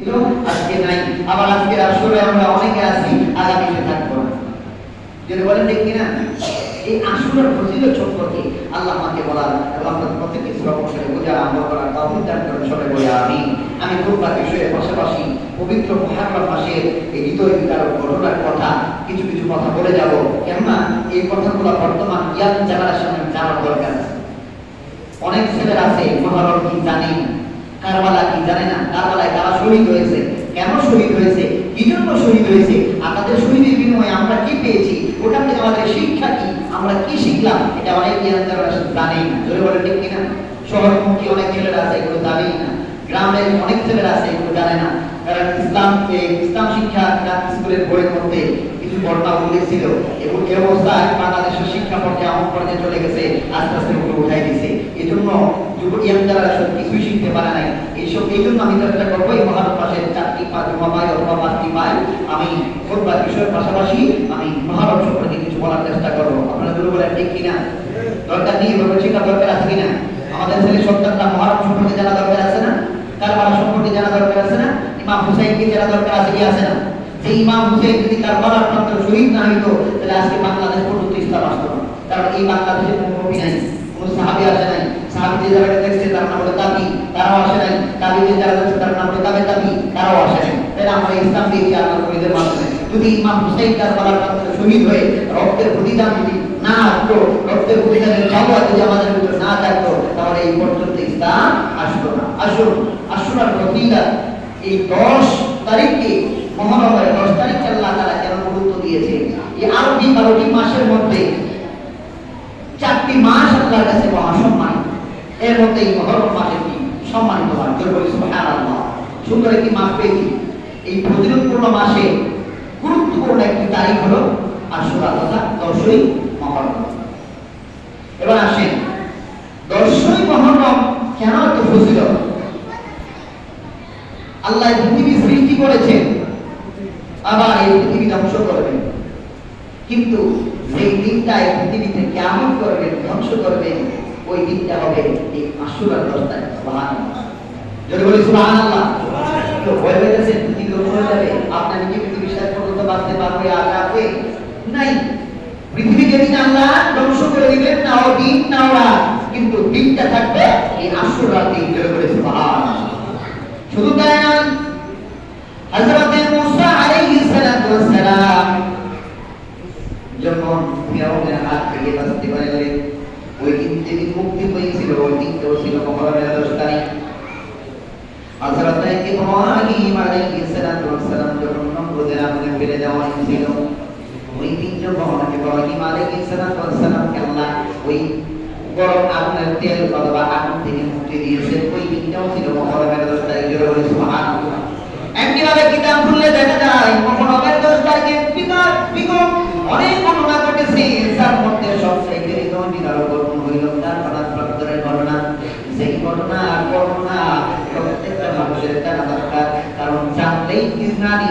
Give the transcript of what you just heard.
আজকে নাই, আবার আজকে আসলে আমরা অনেকে আছি, আগামীতে থাকবো না। যদি বলেন ঠিক কিনা? এই আসলের ফজিলত সম্পর্কে আল্লাহ আমাকে বলার এবং আপনার প্রত্যেককে শ্রবণে বোঝা আমল করার তৌফিক দান করেন। সবাই বলে আমিন। আমি খুতবার বিষয়ের পাশাপাশি পবিত্র মুহররম মাসের এই হৃদয় বিদারক ঘটনার কথা কিছু কিছু কথা বলে যাব। কেননা এই কথাগুলো বর্তমান ইয়াং জেনারেশনের জানার দরকার আছে। অনেক ছেলেরা আছে মুহররম কি জানে না, কারবালা কি জানে না, কারবালায় কারা শহীদ হয়েছে, কেন শহীদ হয়েছে, কি জন্য শহীদ হয়েছে, আর তাদের শহীদের বিনিময়ে আমরা কি পেয়েছি, ওটা থেকে আমাদের শিক্ষা কি, আমরা কি শিখলাম, এটা অনেক ইয়াং জেনারেশন জানেই না। জোরে বলে ঠিক কিনা? শহরমুখী অনেক ছেলেরা আছে, এগুলো জানেই না। গ্রামের অনেক ছেলেরা আছে, এগুলো জানে না। কারণ ইসলাম শিক্ষা স্কুলের বইয়ের মধ্যে কিছু ঘটনা উল্লেখ ছিল এবং এই অবস্থায় বাংলাদেশের শিক্ষা পর্যায়ে এমন পর্যায়ে চলে গেছে, আস্তে আস্তে ওগুলো উঠাই দিছে। এই জন্য ইয়াং জেনারেশন কিছুই শিখতে পারে নাই। এই জন্য আমি চেষ্টা করবো এই মহারম মাসের 4টি পাঁচ অথবা 5টি মাইল আমি খুতবার বিষয়ের পাশাপাশি আমি মহারম সম্পর্কে কিছু বলার চেষ্টা করবো। আপনারা দুটো বলেন ঠিক কিনা? দরকার নেই, এভাবে শিক্ষা দরকার আছে কিনা? আমাদের ছেলে সন্তানরা মহারম সম্পর্কে জানা দরকার আছে না? কারবালা সম্পর্কে জানা দরকার আছে না? ইমাম হুসাইনকে জানা দরকার আছে কি আছে না? যে ইমাম হুসাইন যদি কারবালার প্রান্তরে শহীদ না হইতো, তাহলে আজকে বাংলাদেশ পর্যন্ত ইসলাম আসতো না। কারণ এই বাংলাদেশে কোনো নবী নাই, কোনো সাহাবী আসে নাই। সাহাবী যারা দেখছে তার নাম হলো তাবি, তারাও আসে নাই। তাবি যারা দেখছে তার নাম হলো তাবি, তারাও আসে নাই। তাহলে আমরা ইসলাম পেয়েছি আল্লাহর ওলিদের মাধ্যমে। যদি ইমাম হুসাইন কারবালার প্রান্তরে শহীদ হয়ে রক্তের প্রতিদান যদি না আসতো, রক্তের প্রতিদানের চাওয়া যদি আমাদের ভিতরে না থাকতো, তাহলে এই পর্যন্ত ইসলাম আসতো না। আসুন আশুরার প্রতিদান এই 10 তারিখকে মহরমের 10 তারিখকে আল্লাহ তাআলা কেন গুরুত্ব দিয়েছে? এই আরবি 12টি মাসের মধ্যে 4টি মাস আল্লাহর কাছে মহাসম্মানিত। এর মধ্যে এই মহরম মাসটি সম্মানিত মাস। সুবহানাল্লাহ, সুন্দর একটি মাস পেয়েছি। এই ফজিলতপূর্ণ মাসে গুরুত্বপূর্ণ একটি তারিখ হলো আশুরা তথা 10ই মহরম। এবার আসেন 10ই মহরম কেন এত ফজিলত? আল্লাহ পৃথিবী সৃষ্টি করেছেন, আবার এই পৃথিবী ধ্বংস করবেন, কিন্তু সেই দিনটায় পৃথিবীতে কিয়ামত করবেন, ধ্বংস করবেন, ওই দিনটা হবে এই আশুরার 10 তারিখ। সুবহানাল্লাহ, যদি বলি সুবহানাল্লাহ। তো ভয় পেয়েছেন পৃথিবী ধ্বংস হয়ে যাবে, আপনার কি পৃথিবী শেষ পর্যন্ত বাঁচতে পারবে? আশা আছে নাই। পৃথিবী যেদিন আল্লাহ ধ্বংস করে দিবেন, না ও দিন না ও রাত, কিন্তু দিনটা থাকবে এই আশুরার দিন। যদি বলি সুবহানাল্লাহ। শুধু তাই নয়, হযরত মুসা আলাইহিস সালাতু ওয়াস সালাম যখন ফিরআউনের হাত থেকে বাঁচতে পারলেন, ওই দিন যেদিন মুক্তি হয়েছিল, ওই দিনটাও ছিল মহরমের 10 তারিখ। হযরত ইব্রাহিম আলাইহিস সালাতু ওয়াস সালাম যখন নমরুদের আগুনে ফেলে দেওয়া হয়েছিল, ওই দিন যখন ইব্রাহিম আলাইহিস সালাতু ওয়াস সালামকে আল্লাহ ওই গরম আগুনের তেল অথবা আগুন থেকে মুক্তি দিয়েছেন, ওই দিনটাও ছিল মহরমের 10 তারিখ। জোরে সুবহানাল্লাহ। একইভাবে কিতাব খুললে দেখা যায় মহরমের 10 তারিখে বিগত অনেক ঘটনা ঘটেছে, যার মধ্যে সবচেয়ে হৃদয়বিদারক ঘটনা হইল কারবালার প্রান্তরের ঘটনা। সেই ঘটনা প্রত্যেকটা মানুষের জানা দরকার, কারণ জানলেই ইসলামী